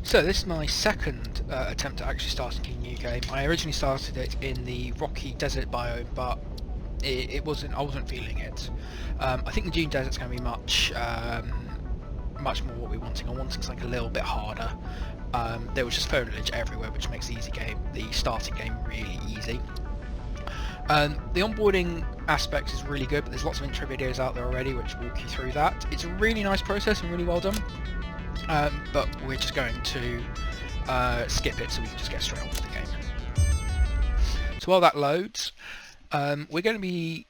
So this is my second attempt at actually starting a new game. I originally started it in the rocky desert biome, but I wasn't feeling it. I think the dune desert's going to be much more what we're wanting. I wanted something a little bit harder. There was just foliage everywhere, which makes the starting game really easy. The onboarding aspect is really good, but there's lots of intro videos out there already which walk you through that. It's a really nice process and really well done. But we're just going to skip it so we can just get straight on with the game. So while that loads, we're going to be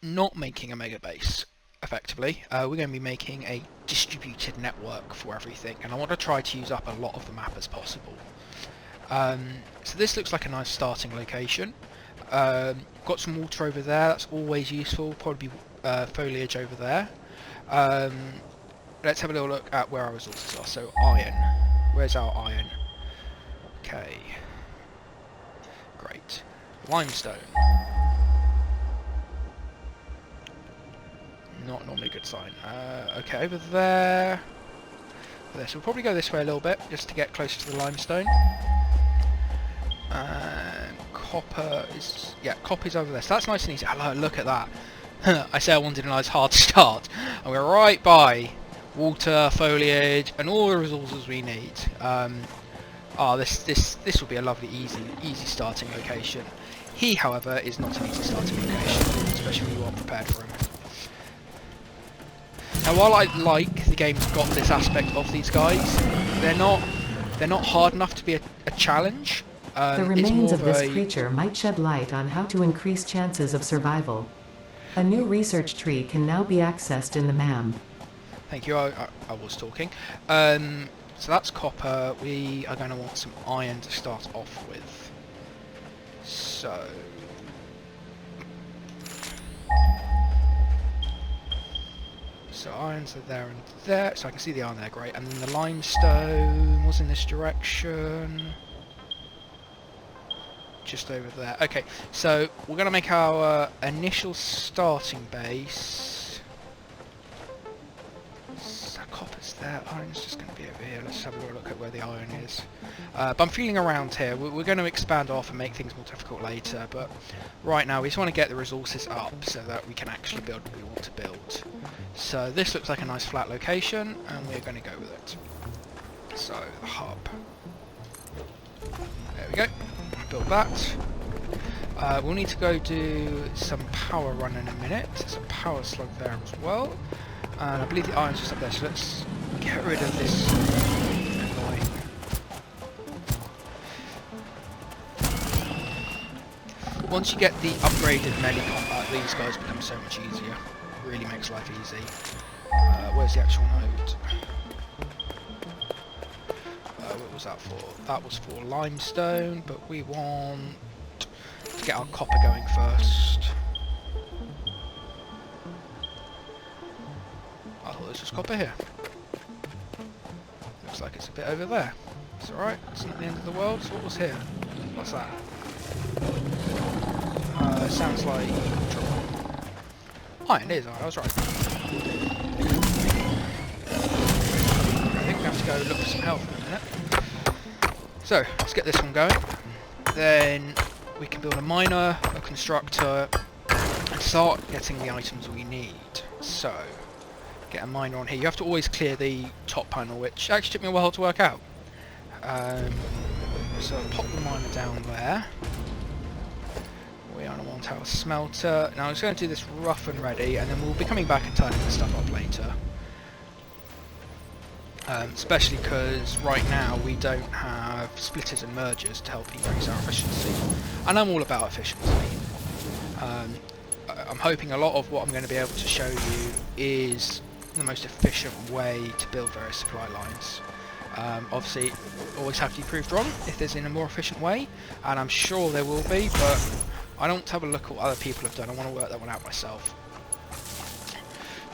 not making a mega base, effectively. We're going to be making a distributed network for everything, and I want to try to use up a lot of the map as possible. So this looks like a nice starting location. Got some water over there, that's always useful, probably foliage over there. Let's have a little look at where our resources are. So iron. Where's our iron? Okay. Great. Limestone. Not normally a good sign. Okay, over there. So we'll probably go this way a little bit, just to get closer to the limestone. And copper is... yeah, copper's over there. So that's nice and easy. Hello, look at that. I say I wanted a nice hard start. And we're right by water, foliage, and all the resources we need. This will be a lovely, easy starting location. He, however, is not an easy starting location, especially when you are prepared for him. Now, while I like the game's got this aspect of these guys, they're not hard enough to be a challenge. The remains of this creature might shed light on how to increase chances of survival. A new research tree can now be accessed in the MAM. Thank you, I was talking. So that's copper. We are going to want some iron to start off with. So... irons are there and there, so I can see the iron there, great. And then the limestone was in this direction. Just over there. Okay, so we're going to make our initial starting base. So copper's there, iron's just going to be over here. Let's have a little look at where the iron is. But I'm feeling around here. We're going to expand off and make things more difficult later, but right now we just want to get the resources up so that we can actually build what we want to build. So this looks like a nice flat location, and we're going to go with it. So, the hub. There we go. Build that. We'll need to go do some power run in a minute. There's a power slug there as well. And I believe the iron's just up there, so let's get rid of this annoying... Once you get the upgraded melee combat, these guys become so much easier. Really makes life easy. Where's the actual node? What was that for? That was for limestone, but we want to get our copper going first. I thought this was copper here. Looks like it's a bit over there. It's alright, it's not the end of the world. So what was here? What's that? Sounds like trouble. Iron is, I was right. I think we have to go look for some health in a minute. So, let's get this one going. Then we can build a miner, a constructor, and start getting the items we need. So, get a miner on here. You have to always clear the top panel, which actually took me a while to work out. So, pop the miner down there. We are on a one-tower smelter. Now I'm just going to do this rough and ready, and then we'll be coming back and turning this stuff up later. Especially because right now we don't have splitters and mergers to help increase our efficiency. And I'm all about efficiency. I'm hoping a lot of what I'm going to be able to show you is the most efficient way to build various supply lines. Obviously, always have to be proved wrong if there's in a more efficient way, and I'm sure there will be, but I don't have a look at what other people have done. I want to work that one out myself.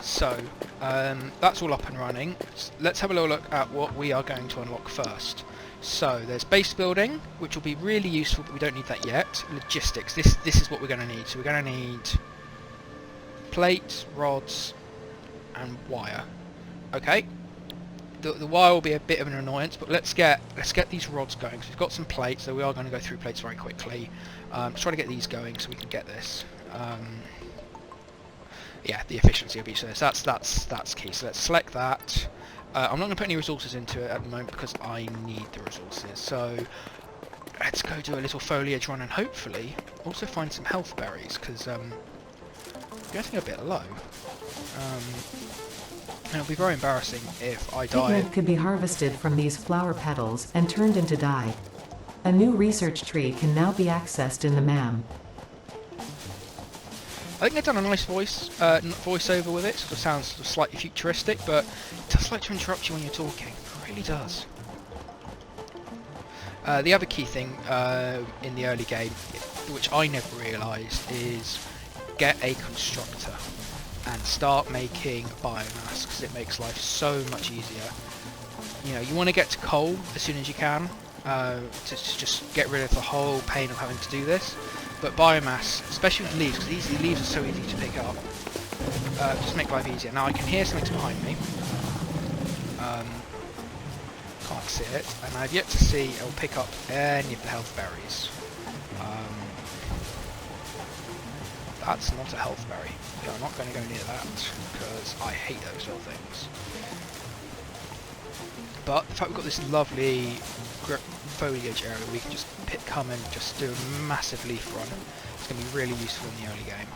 So, that's all up and running. Let's have a little look at what we are going to unlock first. So, there's base building, which will be really useful, but we don't need that yet. Logistics, this is what we're going to need. So we're going to need plate, rods, and wire. Okay. the wire will be a bit of an annoyance, but let's get these rods going. So we've got some plates, so we are going to go through plates very quickly. Let's try to get these going so we can get this. Yeah, the efficiency of each of this. That's key. So let's select that. I'm not going to put any resources into it at the moment because I need the resources. So let's go do a little foliage run and hopefully also find some health berries because I'm getting a bit low. And it'll be very embarrassing if I die. Pigment could be harvested from these flower petals and turned into dye. A new research tree can now be accessed in the MAM. I think they've done a nice voiceover with it. Sort of sounds sort of slightly futuristic, but it does like to interrupt you when you're talking. It really does. The other key thing in the early game, which I never realised, is get a constructor and start making biomass because it makes life so much easier. You know, you want to get to coal as soon as you can to just get rid of the whole pain of having to do this. But biomass, especially with leaves, because these leaves are so easy to pick up, just make life easier. Now I can hear something's behind me. Can't see it, and I've yet to see or pick up any of the health berries. That's not a health berry. So I'm not going to go near that because I hate those little things. But the fact we've got this lovely foliage area, we can just come and just do a massive leaf run. It's going to be really useful in the early game.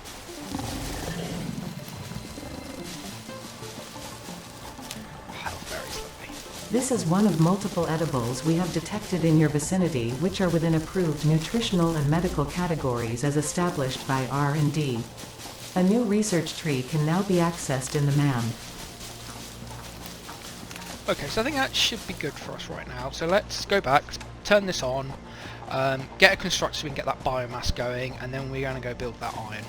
Health berries, lovely. This is one of multiple edibles we have detected in your vicinity which are within approved nutritional and medical categories as established by R&D. A new research tree can now be accessed in the MAM. Okay, so I think that should be good for us right now. So let's go back, turn this on, get a constructor so we can get that biomass going, and then we're going to go build that iron.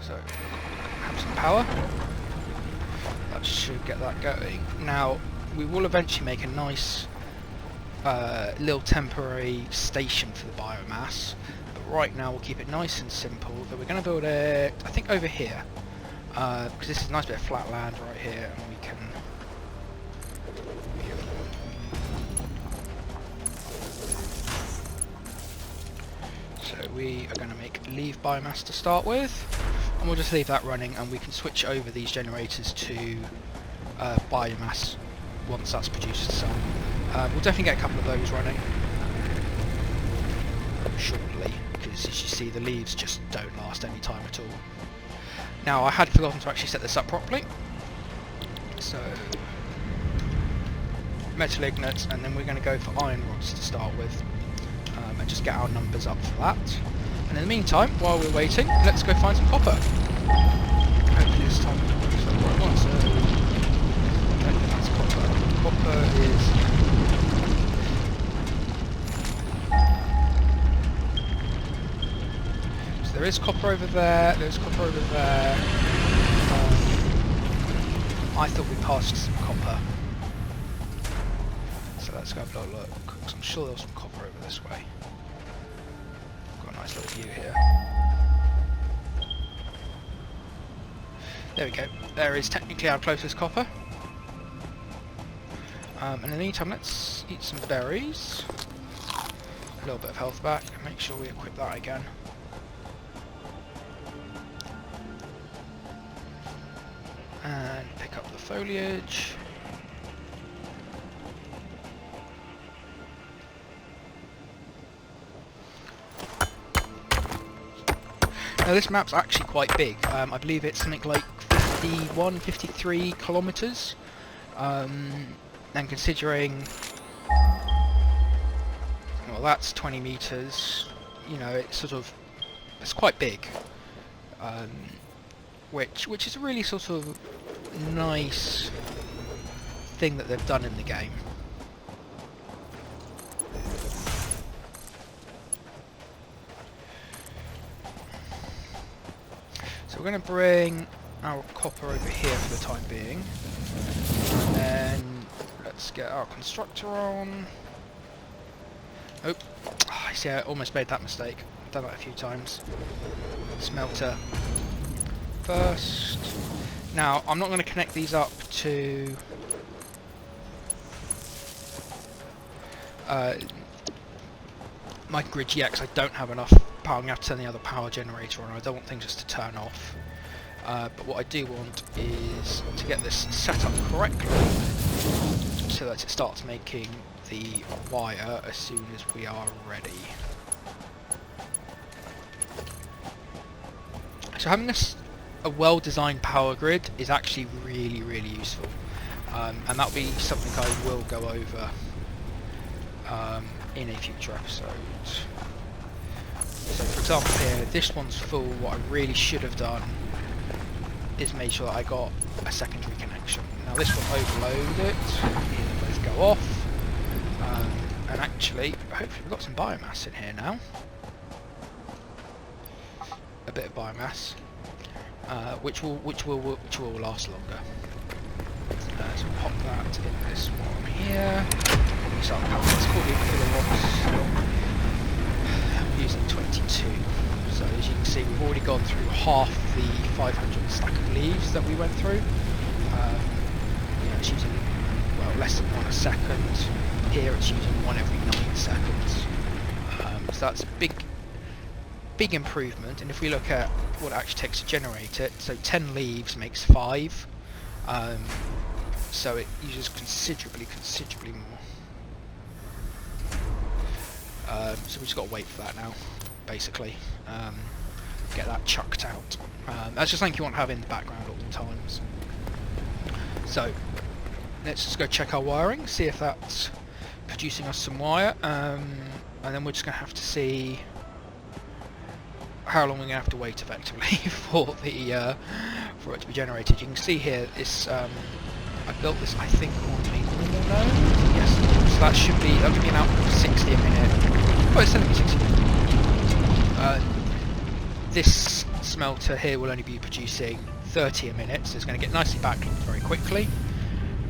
So, have some power. That should get that going. Now, we will eventually make a nice little temporary station for the biomass, but right now we'll keep it nice and simple. That we're going to build it, I think, over here, because this is a nice bit of flat land right here, and we can. So we are going to make leave biomass to start with, and we'll just leave that running, and we can switch over these generators to biomass once that's produced some. We'll definitely get a couple of those running shortly, because as you see the leaves just don't last any time at all. Now I had forgotten to actually set this up properly, so metal ingots, and then we're going to go for iron rods to start with, and just get our numbers up for that. And in the meantime, while we're waiting, let's go find some copper. Hopefully this time it's the right one, so I don't think that's copper. Copper is... There is copper over there, there's copper over there. I thought we passed some copper. So let's go have a little look, because I'm sure there was some copper over this way. Got a nice little view here. There we go, there is technically our closest copper. And in the meantime, let's eat some berries. A little bit of health back, and make sure we equip that again. And pick up the foliage. Now this map's actually quite big. I believe it's something like 53 kilometers. And considering, well, that's 20 meters. You know, it's quite big. Which is a really sort of nice thing that they've done in the game. So we're going to bring our copper over here for the time being, and then let's get our constructor on. Oh, I I see, I almost made that mistake. I've done that a few times. Smelter first. Now, I'm not going to connect these up to my grid yet, because I don't have enough power. I'm going to have to turn the other power generator on. I don't want things just to turn off. But what I do want is to get this set up correctly so that it starts making the wire as soon as we are ready. So having a well-designed power grid is actually really, really useful, and that'll be something I will go over in a future episode. So for example here, this one's full. What I really should have done is made sure that I got a secondary connection. Now this one overloaded, these both go off, and actually, hopefully we've got some biomass in here now. A bit of biomass, which will last longer. So we'll pop that in this one here. So it's called the kilowatts. I'm using 22. So as you can see, we've already gone through half the 500 stack of leaves that we went through. It's using, well, less than 1 a second. Here it's using 1 every 9 seconds. So that's a big improvement. And if we look at what it actually takes to generate it, so 10 leaves makes 5. So it uses considerably more. So we just got to wait for that now, basically. Get that chucked out. That's just something you want to have in the background at all times. So let's just go check our wiring, see if that's producing us some wire, and then we're just going to have to see how long we're going to have to wait effectively for the for it to be generated. You can see here this I built this, I think, on a normal node. Yes, so that should be an output of 60 a minute. Oh, it's telling me 60 a minute. This smelter here will only be producing 30 a minute, so it's going to get nicely backlogged very quickly.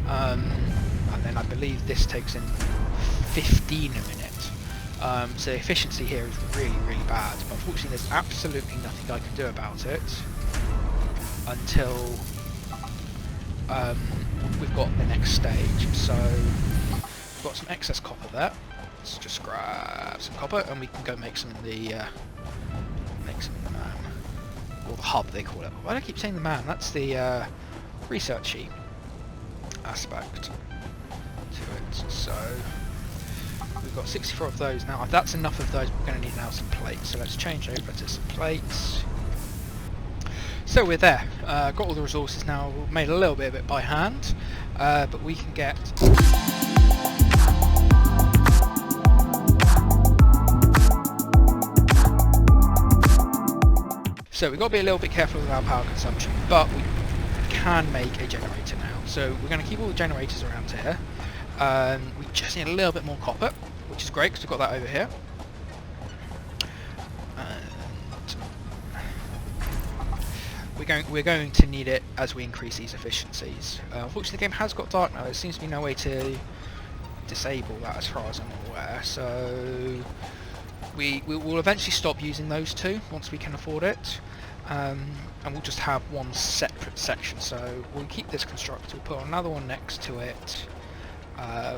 And then I believe this takes in 15 a minute. So the efficiency here is really, really bad. But unfortunately, there's absolutely nothing I can do about it until we've got the next stage. So we've got some excess copper there. Let's just grab some copper and we can go make some in the man, or the hub they call it. Why do I keep saying the man? That's the researchy aspect to it. So we've got 64 of those now. If that's enough of those, we're going to need now some plates. So let's change over to some plates. So we're there. Got all the resources now. We've made a little bit of it by hand, but we can get. So we've got to be a little bit careful with our power consumption, but we can make a generator now. So we're going to keep all the generators around here. We just need a little bit more copper, which is great because we've got that over here. And we're going to need it as we increase these efficiencies. Unfortunately, the game has got dark now. There seems to be no way to disable that as far as I'm aware. So we will eventually stop using those two once we can afford it. And we'll just have one separate section. So we'll keep this constructor, we'll put another one next to it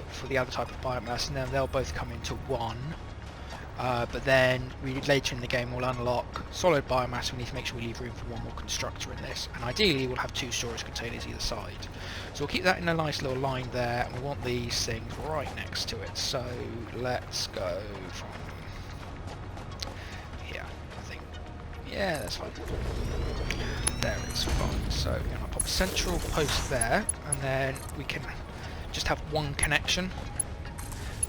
for the other type of biomass, and then they'll both come into one. But then later in the game we'll unlock solid biomass. We need to make sure we leave room for one more constructor in this, and ideally we'll have 2 storage containers either side. So we'll keep that in a nice little line there, and we want these things right next to it. So let's go from here, I think. Yeah, that's fine. There it's fine. So we're going to pop a central post there, and then we can just have one connection.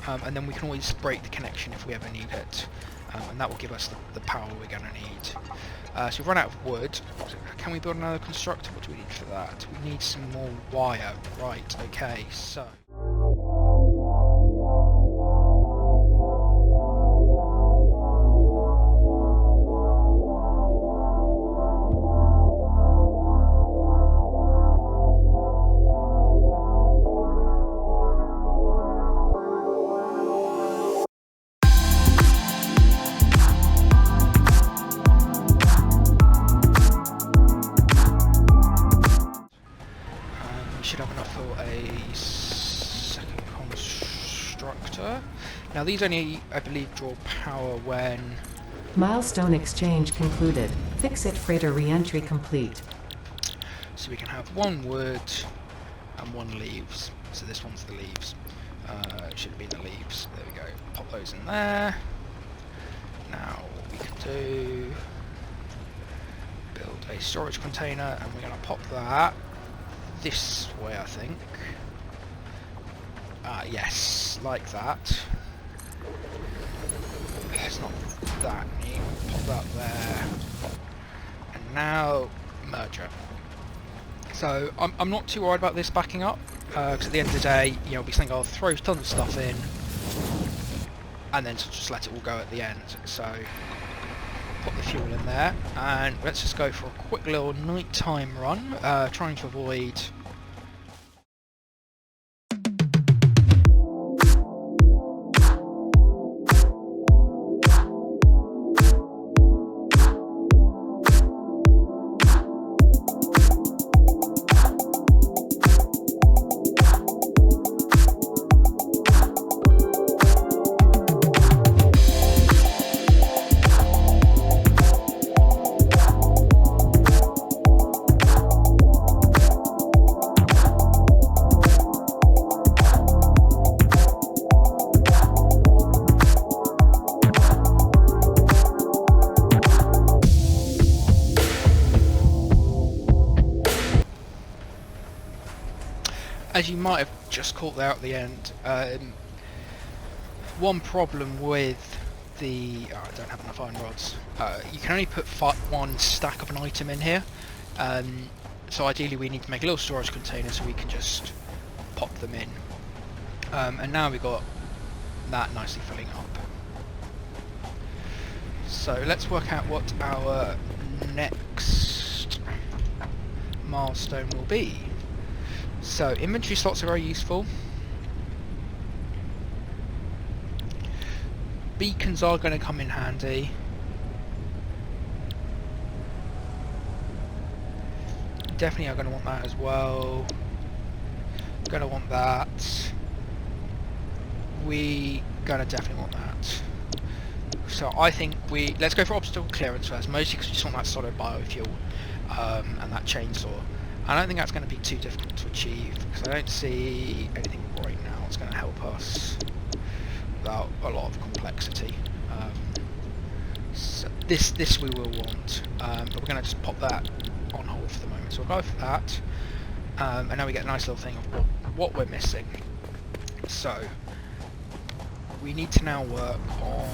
And then we can always break the connection if we ever need it, and that will give us the power we're going to need. So we've run out of wood. Can we build another constructor? What do we need for that? We need some more wire. Right, okay, so these only, I believe, draw power when... Milestone exchange concluded. Fix-it freighter re-entry complete. So we can have one wood and one leaves. So this one's the leaves. It should have been the leaves. There we go. Pop those in there. Now what we can do... build a storage container, and we're going to pop that this way, I think. Yes, like that. It's not that neat. Pop that there. And now, merger. So, I'm not too worried about this backing up, because at the end of the day, you know, we think I'll throw tons of stuff in, and then just let it all go at the end. So, put the fuel in there, and let's just go for a quick little nighttime run, trying to avoid... As you might have just caught there at the end, one problem with the... oh, I don't have enough iron rods. You can only put one stack of an item in here, so ideally we need to make a little storage container so we can just pop them in. And now we've got that nicely filling up. So let's work out what our next milestone will be. So inventory slots are very useful. Beacons are going to come in handy. Definitely are going to want that as well. Going to want that. We going to definitely want that. So I think let's go for obstacle clearance first, mostly because we just want that solid biofuel and that chainsaw. I don't think that's going to be too difficult to achieve, because I don't see anything right now that's going to help us without a lot of complexity. So this we will want, but we're going to just pop that on hold for the moment. So we'll go for that, and now we get a nice little thing of what we're missing. So we need to now work on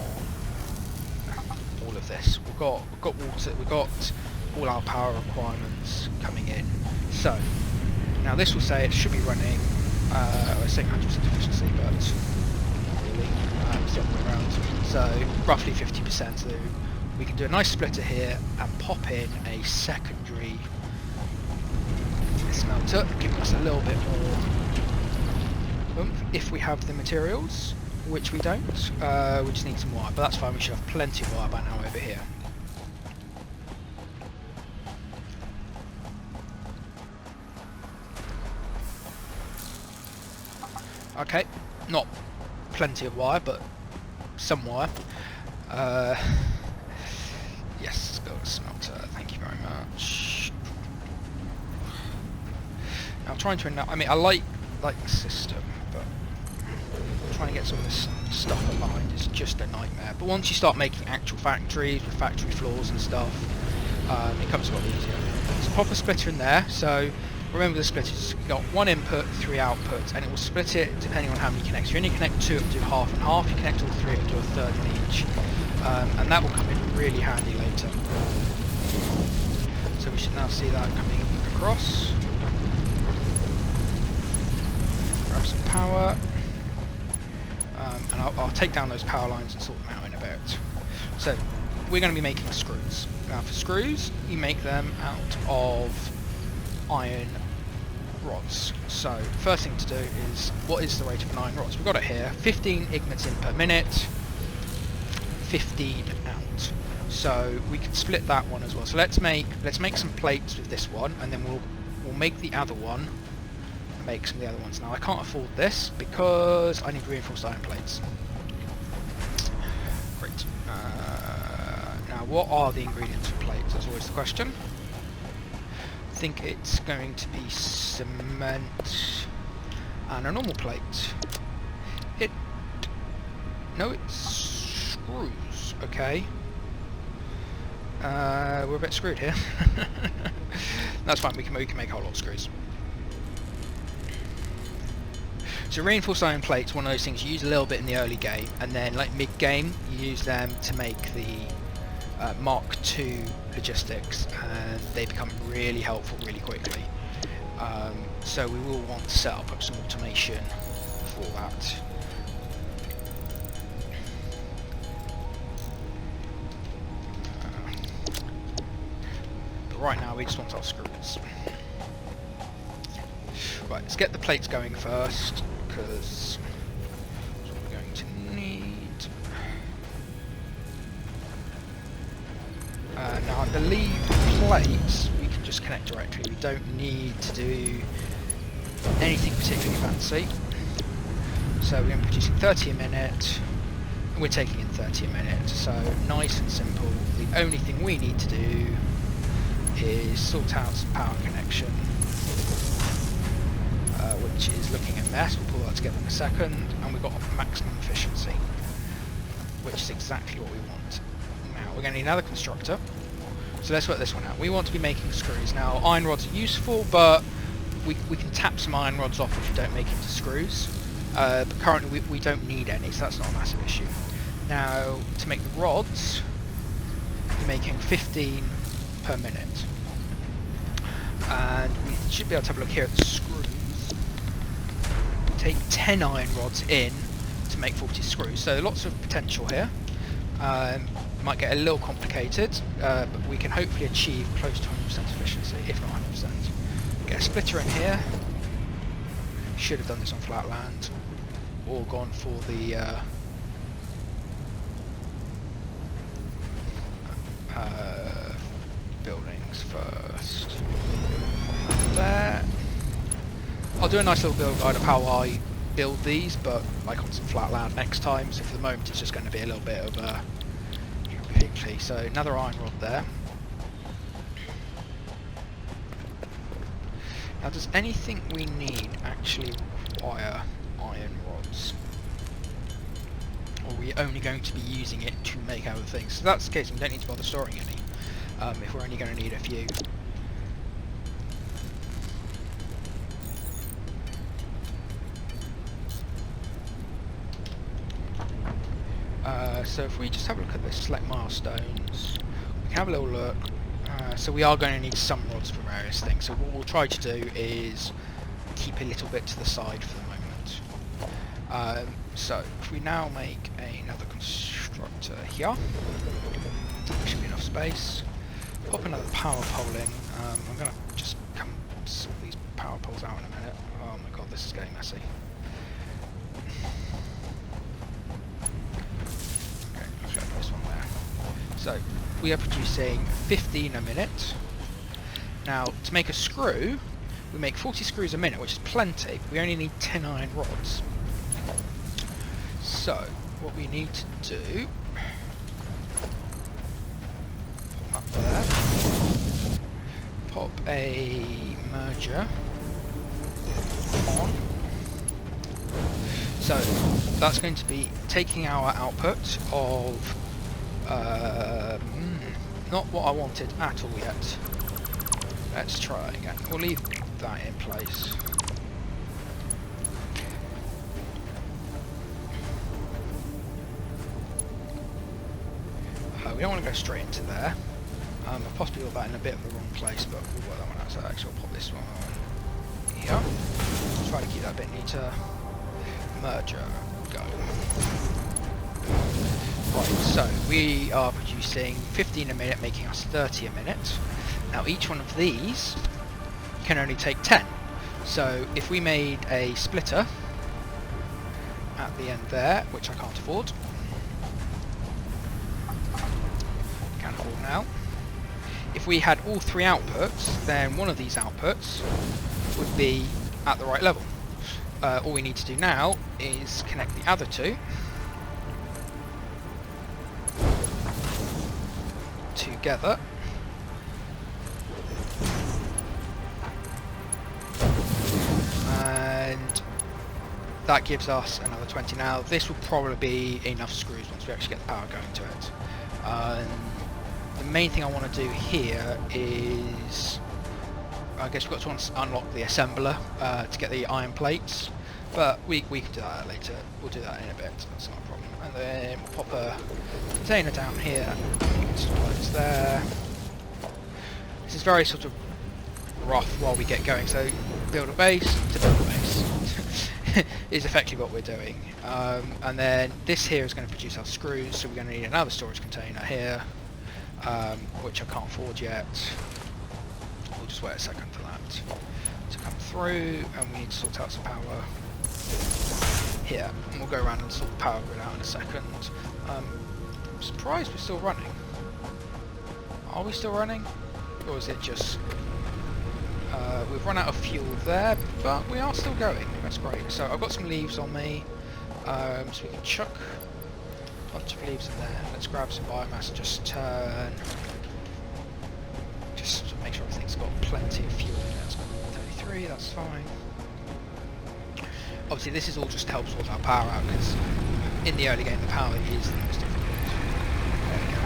all of this. We've got water, we've got all our power requirements coming in. So now this will say it should be running, I was saying 100% efficiency, but not really, it's the other way around. So roughly 50%, so we can do a nice splitter here and pop in a secondary smelter, giving us a little bit more oomph if we have the materials, which we don't. We just need some wire, but that's fine, we should have plenty of wire by now over here. Okay, not plenty of wire, but some wire. Yes, got a smelter, thank you very much. Now I'm trying to, I mean, I like the system, but trying to get some of this stuff aligned is just a nightmare. But once you start making actual factories with factory floors and stuff, it comes a lot easier. So pop a splitter in there. So remember the splitters, you've got one input, 3 outputs, and it will split it depending on how many connects. You only connect 2, it'll do half and half. You connect all 3, it'll do a third on each. And that will come in really handy later. So we should now see that coming across. Grab some power. And I'll take down those power lines and sort them out in a bit. So we're going to be making screws. Now for screws, you make them out of iron rods. So first thing to do is, what is the rate of an iron rods? We've got it here, 15 ignits in per minute, 15 out. So we can split that one as well. So let's make some plates with this one, and then we'll make the other one, make some of the other ones. Now I can't afford this because I need reinforced iron plates. what are the ingredients for plates? That's always the question. I think it's going to be cement and a normal plate. No, it's screws. Okay. We're a bit screwed here. That's fine. We can make a whole lot of screws. So reinforced iron plates, one of those things you use a little bit in the early game, and then like mid-game you use them to make the Mark II logistics, and they become really helpful really quickly. So we will want to set up some automation for that. But right now we just want our screws. Right, let's get the plates going first, because that's what we're going to need. Now I believe plates we can just connect directly. We don't need to do anything particularly fancy. So we're going to be producing 30 a minute, and we're taking in 30 a minute. So nice and simple. The only thing we need to do is sort out some power connection, which is looking a mess. We'll pull that together in a second, and we've got maximum efficiency, which is exactly what we want. Now we're going to need another constructor, so let's work this one out. We want to be making screws. Now iron rods are useful, but we can tap some iron rods off if we don't make it into screws, but currently we don't need any, so that's not a massive issue. Now to make the rods, we're making 15 per minute, and we should be able to have a look here at the screws. Take 10 iron rods in to make 40 screws, so lots of potential here. Might get a little complicated, but we can hopefully achieve close to 100% efficiency, if not 100%. Get a splitter in here. Should have done this on flat land, or gone for the buildings first. There. I'll do a nice little build guide of how I build these, but like on some flat land next time, so for the moment it's just going to be a little bit of a piddly. So another iron rod there. Now does anything we need actually require iron rods? Or are we only going to be using it to make other things? So if that's the case, we don't need to bother storing any, if we're only going to need a few. So if we just have a look at this, select milestones, we can have a little look. So we are going to need some rods for various things, so what we'll try to do is keep a little bit to the side for the moment. So if we now make another constructor here, there should be enough space. Pop another power pole in. I'm going to just come sort these power poles out in a minute. Oh my god, this is getting messy. This one there. So we are producing 15 a minute. Now to make a screw, we make 40 screws a minute, which is plenty. We only need 10 iron rods. So what we need to do, pop up there, pop a merger on. So that's going to be taking our output of not what I wanted at all yet. Let's try again. We'll leave that in place. We don't want to go straight into there. I've possibly got that in a bit of the wrong place, but we'll work that one out. So actually I'll pop this one here. Try to keep that a bit neater. Merger, go. Right, so we are producing 15 a minute, making us 30 a minute. Now each one of these can only take 10. So if we made a splitter at the end there, which I can't afford, can afford now. If we had all three outputs, then one of these outputs would be at the right level. All we need to do now is connect the other two. together. And that gives us another 20. Now this will probably be enough screws once we actually get the power going to it. The main thing I want to do here is, I guess we've got to unlock the assembler to get the iron plates, but we can do that later. We'll do that in a bit, that's not a problem. And then we'll pop a container down here, you can store those there. This is very sort of rough while we get going, so build a base to build a base is effectively what we're doing. And then this here is going to produce our screws, so we're going to need another storage container here, which I can't afford yet. We'll just wait a second for that to come through, and we need to sort out some power here, and we'll go around and sort the power grid out in a second. I'm surprised we're still running. Are we still running? Or is it just we've run out of fuel there, but we are still going. That's great. So I've got some leaves on me, so we can chuck a bunch of leaves in there. Let's grab some biomass and just turn, just to make sure everything's got plenty of fuel in there. It's got 33, that's fine. Obviously this is all just to help sort our power out, because in the early game the power is the most difficult. There we go.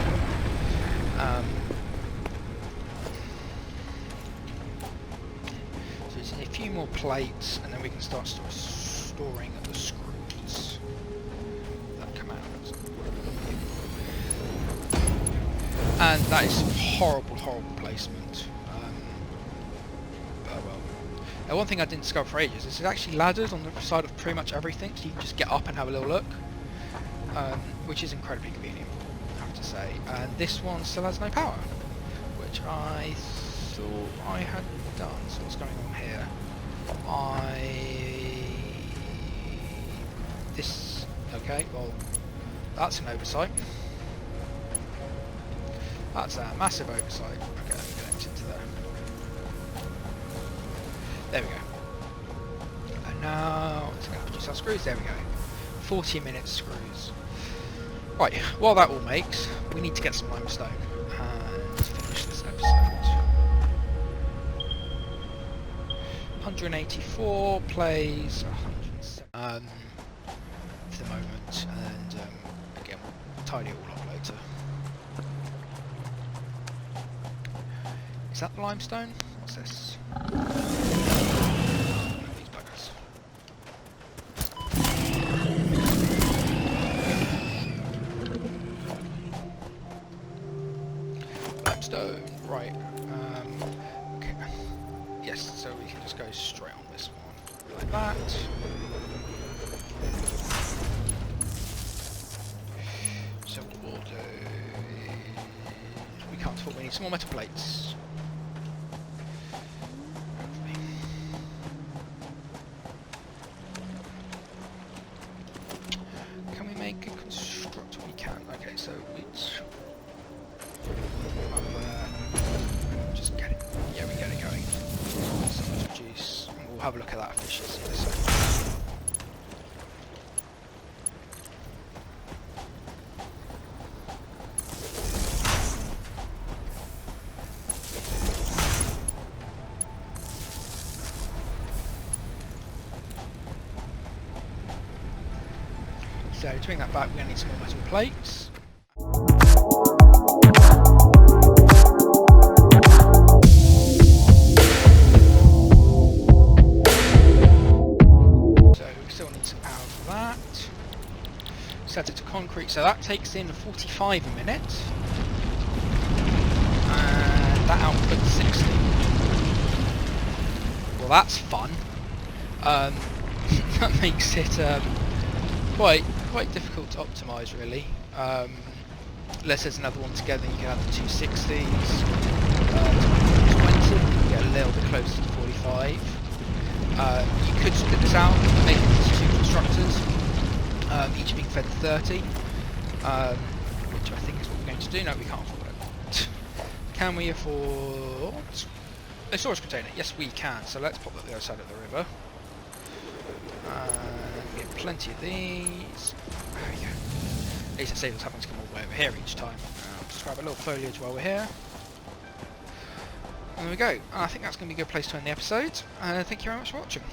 So it's a few more plates, and then we can start storing the screws that come out. And that is horrible, horrible placement. Oh well. Now, one thing I didn't discover for ages is there's actually ladders on the side of pretty much everything, so you can just get up and have a little look, which is incredibly convenient, I have to say. And this one still has no power, which I thought I had done. So what's going on here? Okay, well, that's an oversight. That's a massive oversight. Okay, let me connect it to there. There we go. And now it's going to produce our screws. There we go. 40-minute screws. Right, while that all makes, we need to get some limestone and finish this episode. 184 plays 107 for the moment, and again we'll tidy it all up later. Is that the limestone? What's this? These buggers. Limestone, right. Okay. Yes, so we can just go straight on this one, like that. So what we'll do is, we can't afford, we need some more metal plates. Can we make a construct? We can. Okay, so it's just get it. Yeah, we get it going. So let's reduce, and we'll have a look at that efficiency in a second. So to bring that back, we're going to need some more metal plates. So we still need some power for that. Set it to concrete, so that takes in 45 a minute. And that outputs 60. Well, that's fun. That makes it quite difficult to optimise, really. Unless there's another one together, you can have the 260s, 20, get a little bit closer to 45. You could split this out and make it into two constructors, each being fed 30, which I think is what we're going to do. No, we can't afford it. Can we afford a storage container? Yes, we can. So let's pop that the other side of the river. We have plenty of these. There we go. At least it saves us having to come all the way over here each time. Just grab a little foliage while we're here. And there we go. I think that's going to be a good place to end the episode. Thank you very much for watching.